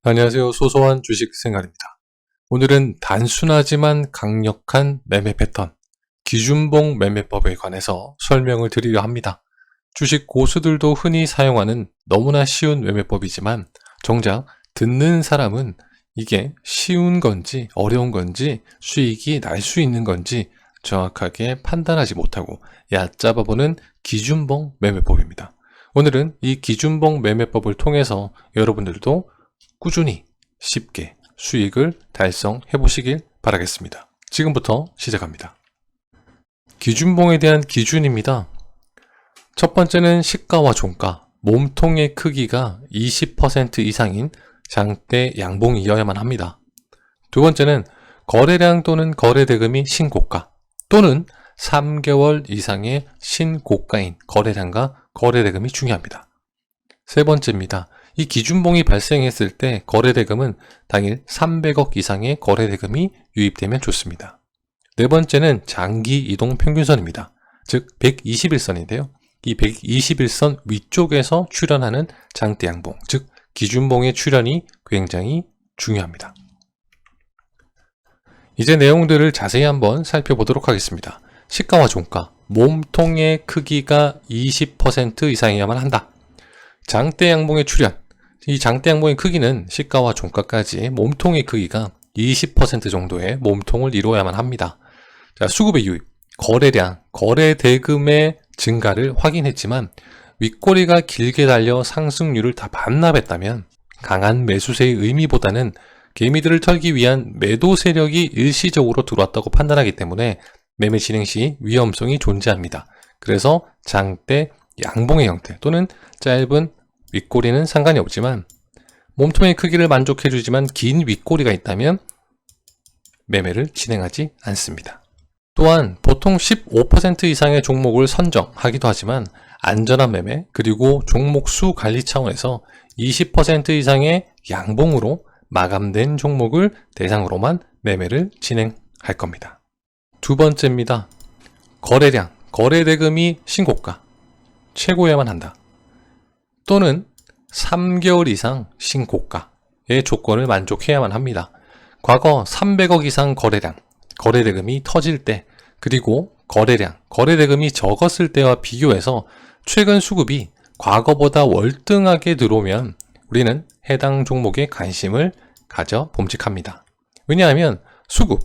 안녕하세요. 소소한 주식생활입니다. 오늘은 단순하지만 강력한 매매 패턴, 기준봉 매매법에 관해서 설명을 드리려 합니다. 주식 고수들도 흔히 사용하는 너무나 쉬운 매매법이지만 정작 듣는 사람은 이게 쉬운 건지 어려운 건지 수익이 날 수 있는 건지 정확하게 판단하지 못하고 얕잡아보는 기준봉 매매법입니다. 오늘은 이 기준봉 매매법을 통해서 여러분들도 꾸준히 쉽게 수익을 달성해 보시길 바라겠습니다. 지금부터 시작합니다. 기준봉에 대한 기준입니다. 첫 번째는 시가와 종가, 몸통의 크기가 20% 이상인 장대 양봉이어야만 합니다. 두 번째는 거래량 또는 거래대금이 신고가 또는 3개월 이상의 신고가인 거래량과 거래대금이 중요합니다. 세 번째입니다. 이 기준봉이 발생했을 때 거래대금은 당일 300억 이상의 거래대금이 유입되면 좋습니다. 네 번째는 장기 이동 평균선입니다. 즉 121선인데요. 이 121선 위쪽에서 출현하는 장대 양봉, 즉 기준봉의 출현이 굉장히 중요합니다. 이제 내용들을 자세히 한번 살펴보도록 하겠습니다. 시가와 종가, 몸통의 크기가 20% 이상이어야만 한다. 장대 양봉의 출현, 이 장대 양봉의 크기는 시가와 종가까지 몸통의 크기가 20% 정도의 몸통을 이루어야만 합니다. 자, 수급의 유입, 거래량, 거래대금의 증가를 확인했지만 윗꼬리가 길게 달려 상승률을 다 반납했다면 강한 매수세의 의미보다는 개미들을 털기 위한 매도 세력이 일시적으로 들어왔다고 판단하기 때문에 매매 진행 시 위험성이 존재합니다. 그래서 장대 양봉의 형태 또는 짧은 윗꼬리는 상관이 없지만 몸통의 크기를 만족해주지만 긴 윗꼬리가 있다면 매매를 진행하지 않습니다. 또한 보통 15% 이상의 종목을 선정하기도 하지만 안전한 매매 그리고 종목 수 관리 차원에서 20% 이상의 양봉으로 마감된 종목을 대상으로만 매매를 진행할 겁니다. 두 번째입니다. 거래량, 거래대금이 신고가, 최고여야만 한다. 또는 3개월 이상 신고가의 조건을 만족해야만 합니다. 과거 300억 이상 거래량, 거래대금이 터질 때 그리고 거래량, 거래대금이 적었을 때와 비교해서 최근 수급이 과거보다 월등하게 들어오면 우리는 해당 종목에 관심을 가져 봄직합니다. 왜냐하면 수급,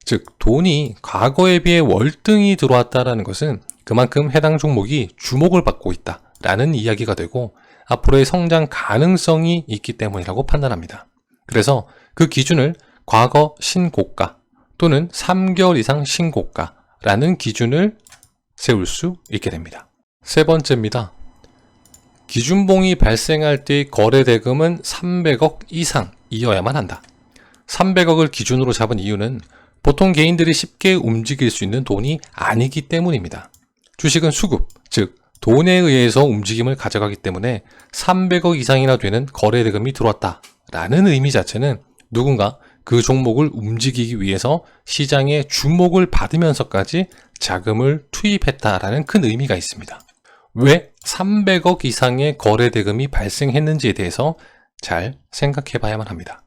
즉 돈이 과거에 비해 월등히 들어왔다는 것은 그만큼 해당 종목이 주목을 받고 있다라는 이야기가 되고 앞으로의 성장 가능성이 있기 때문이라고 판단합니다. 그래서 그 기준을 과거 신고가 또는 3개월 이상 신고가라는 기준을 세울 수 있게 됩니다. 세 번째입니다. 기준봉이 발생할 때의 거래대금은 300억 이상이어야만 한다. 300억을 기준으로 잡은 이유는 보통 개인들이 쉽게 움직일 수 있는 돈이 아니기 때문입니다. 주식은 수급, 즉 돈에 의해서 움직임을 가져가기 때문에 300억 이상이나 되는 거래대금이 들어왔다라는 의미 자체는 누군가 그 종목을 움직이기 위해서 시장의 주목을 받으면서까지 자금을 투입했다라는 큰 의미가 있습니다. 왜 300억 이상의 거래대금이 발생했는지에 대해서 잘 생각해 봐야만 합니다.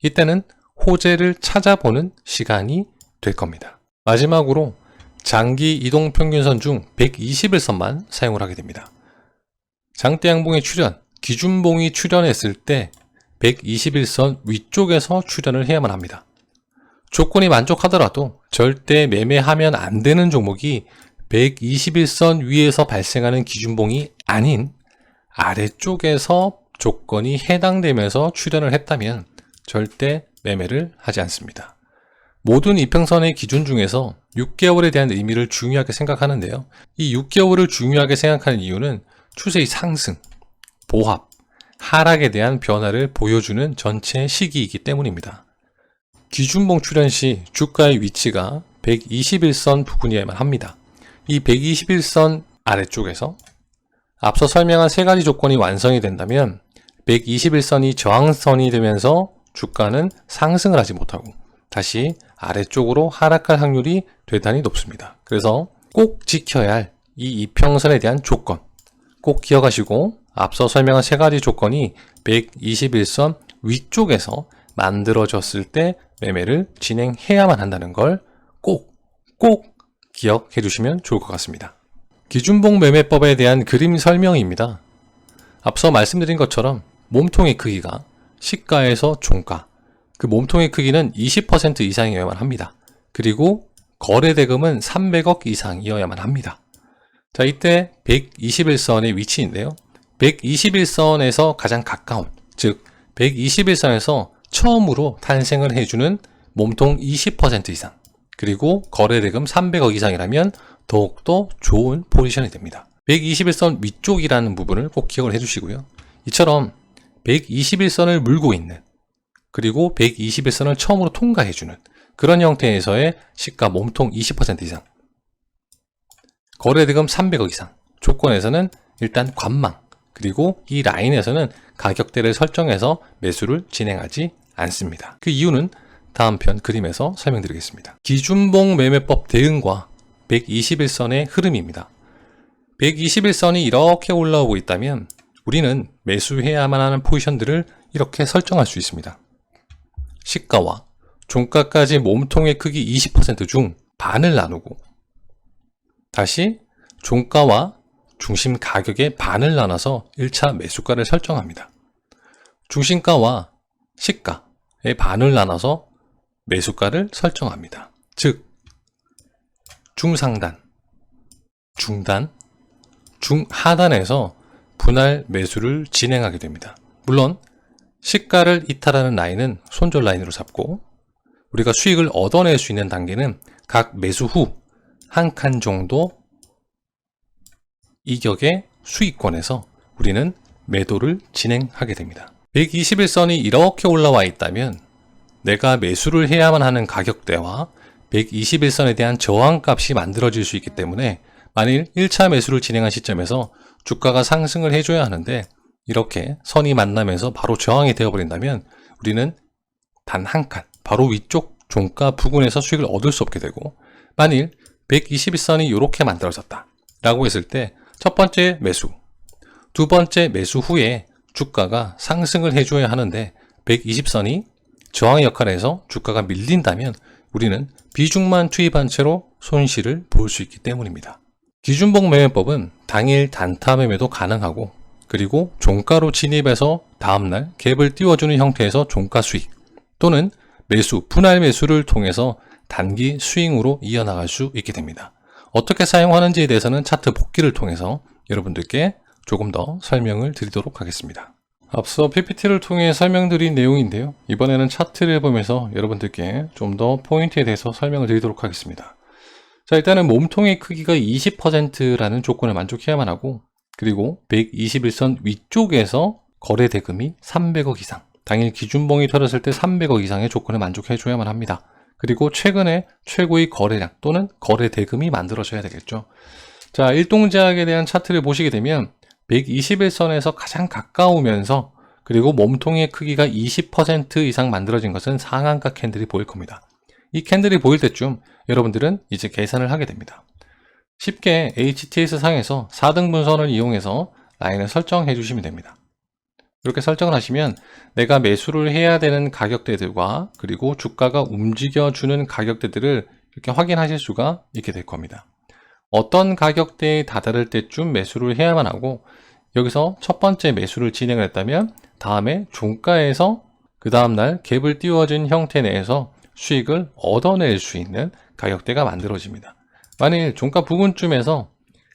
이때는 호재를 찾아보는 시간이 될 겁니다. 마지막으로 장기 이동평균선 중 121선만 사용을 하게 됩니다. 장대 양봉의 출현, 기준봉이 출현했을 때 121선 위쪽에서 출현을 해야만 합니다. 조건이 만족하더라도 절대 매매하면 안 되는 종목이 121선 위에서 발생하는 기준봉이 아닌 아래쪽에서 조건이 해당되면서 출현을 했다면 절대 매매를 하지 않습니다. 모든 이평선의 기준 중에서 6개월에 대한 의미를 중요하게 생각하는데요. 이 6개월을 중요하게 생각하는 이유는 추세의 상승, 보합, 하락에 대한 변화를 보여주는 전체 시기이기 때문입니다. 기준봉 출현 시 주가의 위치가 121선 부근이어야만 합니다. 이 121선 아래쪽에서 앞서 설명한 세 가지 조건이 완성이 된다면 121선이 저항선이 되면서 주가는 상승을 하지 못하고 다시 아래쪽으로 하락할 확률이 대단히 높습니다. 그래서 꼭 지켜야 할 이 이평선에 대한 조건 꼭 기억하시고 앞서 설명한 세 가지 조건이 121선 위쪽에서 만들어졌을 때 매매를 진행해야만 한다는 걸 꼭 기억해 주시면 좋을 것 같습니다. 기준봉 매매법에 대한 그림 설명입니다. 앞서 말씀드린 것처럼 몸통의 크기가 시가에서 종가, 그 몸통의 크기는 20% 이상이어야만 합니다. 그리고 거래대금은 300억 이상이어야만 합니다. 자, 이때 121선의 위치인데요. 121선에서 가장 가까운, 즉 121선에서 처음으로 탄생을 해주는 몸통 20% 이상, 그리고 거래대금 300억 이상이라면 더욱더 좋은 포지션이 됩니다. 121선 위쪽이라는 부분을 꼭 기억을 해주시고요. 이처럼 121선을 물고 있는, 그리고 121선을 처음으로 통과해주는 그런 형태에서의 시가 몸통 20% 이상, 거래대금 300억 이상 조건에서는 일단 관망, 그리고 이 라인에서는 가격대를 설정해서 매수를 진행하지 않습니다. 그 이유는 다음 편 그림에서 설명드리겠습니다. 기준봉 매매법 대응과 121선의 흐름입니다. 121선이 이렇게 올라오고 있다면 우리는 매수해야만 하는 포지션들을 이렇게 설정할 수 있습니다. 시가와 종가까지 몸통의 크기 20% 중 반을 나누고, 다시 종가와 중심 가격의 반을 나눠서 1차 매수가를 설정합니다. 중심가와 시가의 반을 나눠서 매수가를 설정합니다. 즉 중상단, 중단, 중하단에서 분할 매수를 진행하게 됩니다. 물론 시가를 이탈하는 라인은 손절 라인으로 잡고, 우리가 수익을 얻어낼 수 있는 단계는 각 매수 후 한 칸 정도 이격의 수익권에서 우리는 매도를 진행하게 됩니다. 121선이 이렇게 올라와 있다면 내가 매수를 해야만 하는 가격대와 121선에 대한 저항값이 만들어질 수 있기 때문에 만일 1차 매수를 진행한 시점에서 주가가 상승을 해줘야 하는데 이렇게 선이 만나면서 바로 저항이 되어버린다면 우리는 단 한 칸, 바로 위쪽 종가 부근에서 수익을 얻을 수 없게 되고, 만일 121선이 이렇게 만들어졌다 라고 했을 때 첫 번째 매수, 두 번째 매수 후에 주가가 상승을 해줘야 하는데 120선이 저항의 역할에서 주가가 밀린다면 우리는 비중만 투입한 채로 손실을 볼 수 있기 때문입니다. 기준봉 매매법은 당일 단타 매매도 가능하고, 그리고 종가로 진입해서 다음날 갭을 띄워주는 형태에서 종가 수익 또는 매수, 분할 매수를 통해서 단기 스윙으로 이어나갈 수 있게 됩니다. 어떻게 사용하는지에 대해서는 차트 복기를 통해서 여러분들께 조금 더 설명을 드리도록 하겠습니다. 앞서 PPT를 통해 설명드린 내용인데요. 이번에는 차트를 보면서 여러분들께 좀 더 포인트에 대해서 설명을 드리도록 하겠습니다. 자, 일단은 몸통의 크기가 20%라는 조건을 만족해야만 하고, 그리고 121선 위쪽에서 거래 대금이 300억 이상, 당일 기준봉이 터졌을 때 300억 이상의 조건을 만족해줘야만 합니다. 그리고 최근에 최고의 거래량 또는 거래 대금이 만들어져야 되겠죠. 자, 일동제약에 대한 차트를 보시게 되면 121선에서 가장 가까우면서, 그리고 몸통의 크기가 20% 이상 만들어진 것은 상한가 캔들이 보일 겁니다. 이 캔들이 보일 때쯤 여러분들은 이제 계산을 하게 됩니다. 쉽게 HTS 상에서 4등분선을 이용해서 라인을 설정해 주시면 됩니다. 이렇게 설정을 하시면 내가 매수를 해야 되는 가격대들과 그리고 주가가 움직여주는 가격대들을 이렇게 확인하실 수가 있게 될 겁니다. 어떤 가격대에 다다를 때쯤 매수를 해야만 하고, 여기서 첫 번째 매수를 진행을 했다면 다음에 종가에서 그 다음날 갭을 띄워준 형태 내에서 수익을 얻어낼 수 있는 가격대가 만들어집니다. 만일 종가 부근쯤에서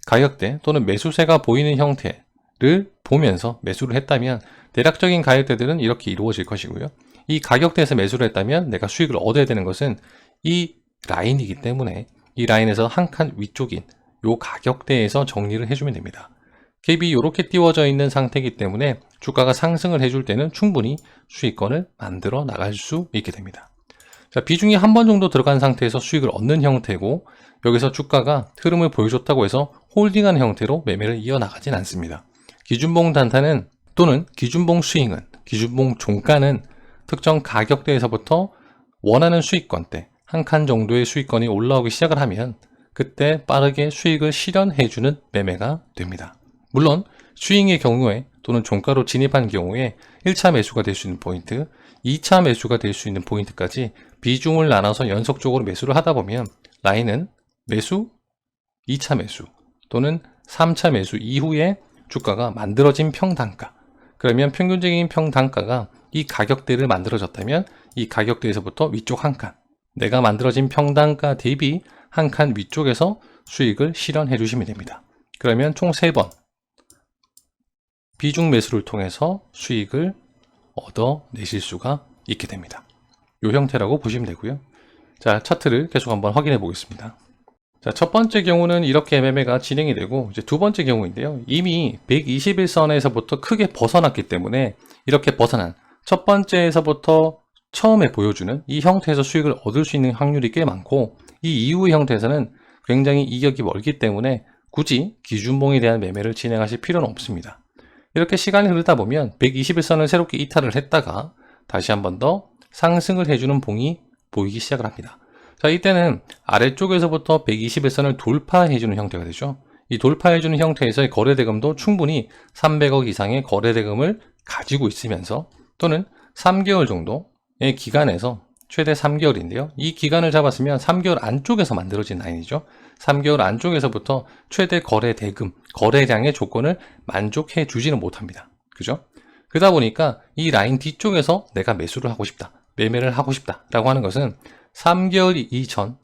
가격대 또는 매수세가 보이는 형태를 보면서 매수를 했다면 대략적인 가격대들은 이렇게 이루어질 것이고요. 이 가격대에서 매수를 했다면 내가 수익을 얻어야 되는 것은 이 라인이기 때문에 이 라인에서 한 칸 위쪽인 이 가격대에서 정리를 해주면 됩니다. 갭이 이렇게 띄워져 있는 상태이기 때문에 주가가 상승을 해줄 때는 충분히 수익권을 만들어 나갈 수 있게 됩니다. 자, 비중이 한 번 정도 들어간 상태에서 수익을 얻는 형태고, 여기서 주가가 흐름을 보여줬다고 해서 홀딩하는 형태로 매매를 이어나가진 않습니다. 기준봉 단타는 또는 기준봉 스윙은, 기준봉 종가는 특정 가격대에서부터 원하는 수익권대 한 칸 정도의 수익권이 올라오기 시작을 하면 그때 빠르게 수익을 실현해주는 매매가 됩니다. 물론 스윙의 경우에 또는 종가로 진입한 경우에 1차 매수가 될 수 있는 포인트, 2차 매수가 될 수 있는 포인트까지 비중을 나눠서 연속적으로 매수를 하다 보면 라인은 매수, 2차 매수 또는 3차 매수 이후에 주가가 만들어진 평단가, 그러면 평균적인 평단가가 이 가격대를 만들어졌다면 이 가격대에서부터 위쪽 한 칸, 내가 만들어진 평단가 대비 한 칸 위쪽에서 수익을 실현해 주시면 됩니다. 그러면 총 3번 비중 매수를 통해서 수익을 얻어내실 수가 있게 됩니다. 이 형태라고 보시면 되고요. 자, 차트를 계속 한번 확인해 보겠습니다. 자, 첫 번째 경우는 이렇게 매매가 진행이 되고, 이제 두 번째 경우인데요. 이미 121선에서부터 크게 벗어났기 때문에 이렇게 벗어난 첫 번째에서부터 처음에 보여주는 이 형태에서 수익을 얻을 수 있는 확률이 꽤 많고, 이 이후의 형태에서는 굉장히 이격이 멀기 때문에 굳이 기준봉에 대한 매매를 진행하실 필요는 없습니다. 이렇게 시간이 흐르다 보면 121선을 새롭게 이탈을 했다가 다시 한 번 더 상승을 해주는 봉이 보이기 시작을 합니다. 자, 이때는 아래쪽에서부터 121선을 돌파해주는 형태가 되죠. 이 돌파해주는 형태에서의 거래대금도 충분히 300억 이상의 거래대금을 가지고 있으면서 또는 3개월 정도의 기간에서 최대 3개월인데요. 이 기간을 잡았으면 3개월 안쪽에서 만들어진 라인이죠. 3개월 안쪽에서부터 최대 거래대금, 거래량의 조건을 만족해 주지는 못합니다. 그죠? 그러다 보니까 이 라인 뒤쪽에서 내가 매수를 하고 싶다, 매매를 하고 싶다 라고 하는 것은 3개월 이전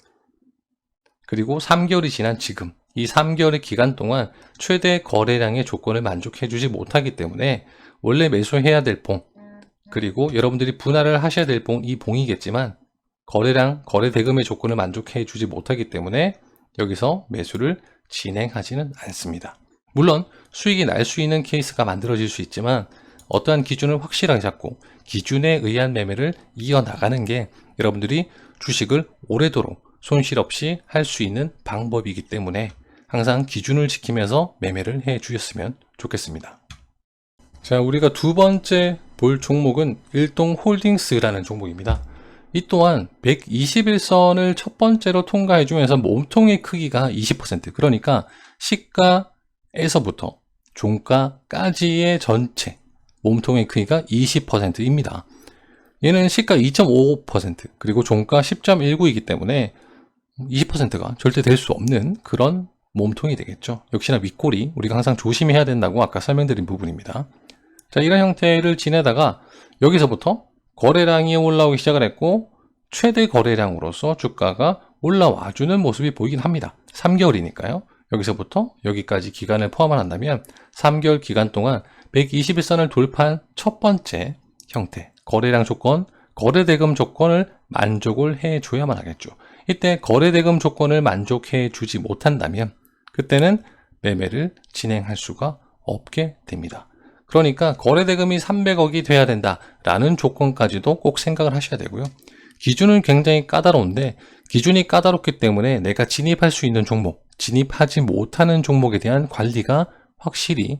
그리고 3개월이 지난 지금 이 3개월의 기간 동안 최대 거래량의 조건을 만족해 주지 못하기 때문에 원래 매수해야 될 봉, 그리고 여러분들이 분할을 하셔야 될 봉, 이 봉이겠지만 거래량, 거래 대금의 조건을 만족해 주지 못하기 때문에 여기서 매수를 진행하지는 않습니다. 물론 수익이 날 수 있는 케이스가 만들어질 수 있지만 어떠한 기준을 확실하게 잡고 기준에 의한 매매를 이어나가는 게 여러분들이 주식을 오래도록 손실 없이 할 수 있는 방법이기 때문에 항상 기준을 지키면서 매매를 해 주셨으면 좋겠습니다. 자, 우리가 두 번째 볼 종목은 일동홀딩스라는 종목입니다. 이 또한 121선을 첫 번째로 통과해 주면서 몸통의 크기가 20%, 그러니까 시가에서부터 종가까지의 전체 몸통의 크기가 20%입니다. 얘는 시가 2.55% 그리고 종가 10.19이기 때문에 20%가 절대 될 수 없는 그런 몸통이 되겠죠. 역시나 윗골이 우리가 항상 조심해야 된다고 아까 설명드린 부분입니다. 자, 이런 형태를 지내다가 여기서부터 거래량이 올라오기 시작을 했고 최대 거래량으로서 주가가 올라와주는 모습이 보이긴 합니다. 3개월이니까요. 여기서부터 여기까지 기간을 포함을 한다면 3개월 기간 동안 121선을 돌파한 첫 번째 형태, 거래량 조건, 거래대금 조건을 만족을 해줘야만 하겠죠. 이때 거래대금 조건을 만족해 주지 못한다면 그때는 매매를 진행할 수가 없게 됩니다. 그러니까 거래대금이 300억이 돼야 된다라는 조건까지도 꼭 생각을 하셔야 되고요. 기준은 굉장히 까다로운데 기준이 까다롭기 때문에 내가 진입할 수 있는 종목, 진입하지 못하는 종목에 대한 관리가 확실히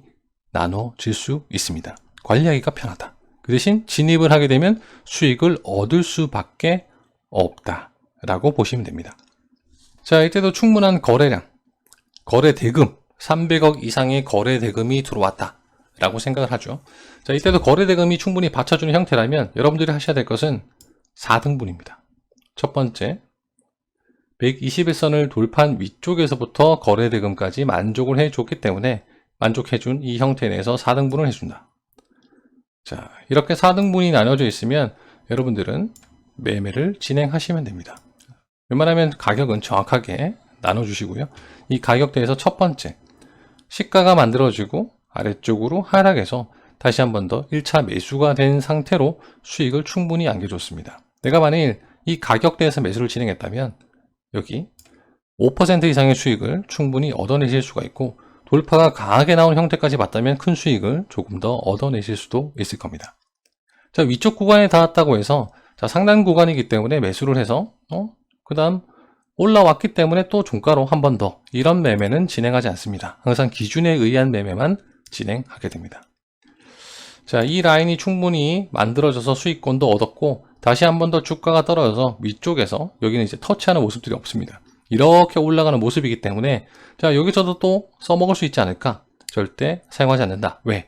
나눠질 수 있습니다. 관리하기가 편하다. 그 대신 진입을 하게 되면 수익을 얻을 수밖에 없다라고 보시면 됩니다. 자, 이때도 충분한 거래량, 거래대금, 300억 이상의 거래대금이 들어왔다 라고 생각을 하죠. 자, 이때도 거래대금이 충분히 받쳐주는 형태라면 여러분들이 하셔야 될 것은 4등분입니다. 첫 번째, 121선을 돌파한 위쪽에서부터 거래대금까지 만족을 해줬기 때문에 만족해준 이 형태 내에서 4등분을 해준다. 자, 이렇게 4등분이 나눠져 있으면 여러분들은 매매를 진행하시면 됩니다. 웬만하면 가격은 정확하게 나눠주시고요. 이 가격대에서 첫 번째, 시가가 만들어지고 아래쪽으로 하락해서 다시 한 번 더 1차 매수가 된 상태로 수익을 충분히 안겨줬습니다. 내가 만일 이 가격대에서 매수를 진행했다면 여기 5% 이상의 수익을 충분히 얻어내실 수가 있고 돌파가 강하게 나온 형태까지 봤다면 큰 수익을 조금 더 얻어내실 수도 있을 겁니다. 자, 위쪽 구간에 닿았다고 해서 자, 상단 구간이기 때문에 매수를 해서 그 다음 올라왔기 때문에 또 종가로 한 번 더 이런 매매는 진행하지 않습니다. 항상 기준에 의한 매매만 진행하게 됩니다. 자, 이 라인이 충분히 만들어져서 수익권도 얻었고 다시 한 번 더 주가가 떨어져서 위쪽에서 여기는 이제 터치하는 모습들이 없습니다. 이렇게 올라가는 모습이기 때문에 자, 여기서도 또 써먹을 수 있지 않을까? 절대 사용하지 않는다. 왜?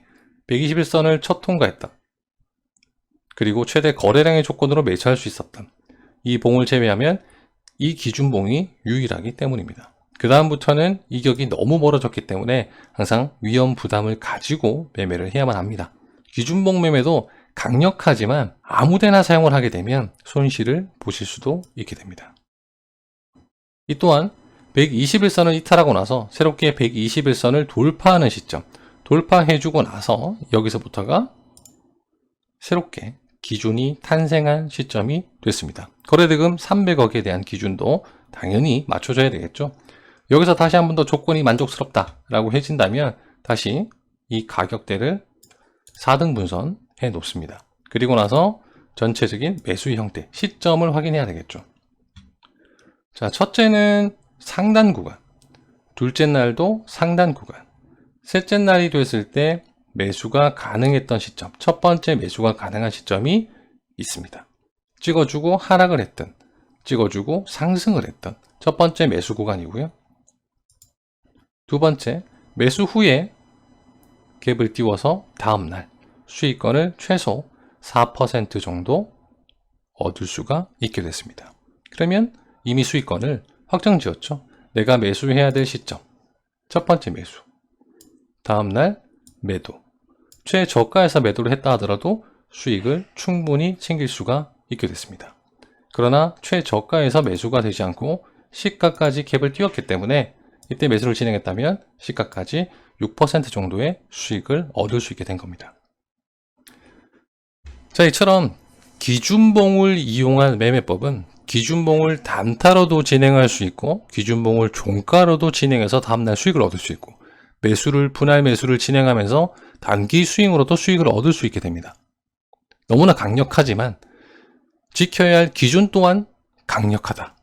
121선을 첫 통과했다. 그리고 최대 거래량의 조건으로 매수할 수 있었던 이 봉을 제외하면 이 기준봉이 유일하기 때문입니다. 그 다음부터는 이격이 너무 멀어졌기 때문에 항상 위험 부담을 가지고 매매를 해야만 합니다. 기준봉 매매도 강력하지만 아무데나 사용을 하게 되면 손실을 보실 수도 있게 됩니다. 이 또한 121선을 이탈하고 나서 새롭게 121선을 돌파하는 시점, 돌파해주고 나서 여기서부터가 새롭게 기준이 탄생한 시점이 됐습니다. 거래대금 300억에 대한 기준도 당연히 맞춰줘야 되겠죠. 여기서 다시 한 번 더 조건이 만족스럽다라고 해진다면 다시 이 가격대를 4등분선 해 놓습니다. 그리고 나서 전체적인 매수 형태, 시점을 확인해야 되겠죠. 자, 첫째는 상단 구간, 둘째 날도 상단 구간, 셋째 날이 됐을 때 매수가 가능했던 시점, 첫 번째 매수가 가능한 시점이 있습니다. 찍어주고 하락을 했든 찍어주고 상승을 했던 첫 번째 매수 구간이고요. 두 번째, 매수 후에 갭을 띄워서 다음날 수익권을 최소 4% 정도 얻을 수가 있게 됐습니다. 그러면 이미 수익권을 확정 지었죠. 내가 매수해야 될 시점, 첫 번째 매수, 다음날 매도, 최저가에서 매도를 했다 하더라도 수익을 충분히 챙길 수가 있게 됐습니다. 그러나 최저가에서 매수가 되지 않고 시가까지 갭을 띄웠기 때문에 이때 매수를 진행했다면 시가까지 6% 정도의 수익을 얻을 수 있게 된 겁니다. 자, 이처럼 기준봉을 이용한 매매법은 기준봉을 단타로도 진행할 수 있고 기준봉을 종가로도 진행해서 다음날 수익을 얻을 수 있고 분할 매수를 진행하면서 단기 스윙으로도 수익을 얻을 수 있게 됩니다. 너무나 강력하지만 지켜야 할 기준 또한 강력하다.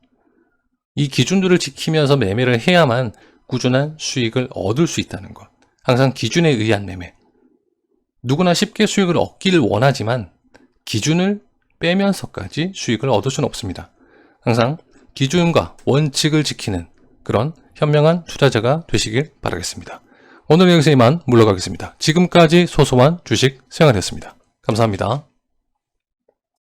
이 기준들을 지키면서 매매를 해야만 꾸준한 수익을 얻을 수 있다는 것. 항상 기준에 의한 매매. 누구나 쉽게 수익을 얻기를 원하지만 기준을 빼면서까지 수익을 얻을 수는 없습니다. 항상 기준과 원칙을 지키는 그런 현명한 투자자가 되시길 바라겠습니다. 오늘 여기서 이만 물러가겠습니다. 지금까지 소소한 주식 생활이었습니다. 감사합니다.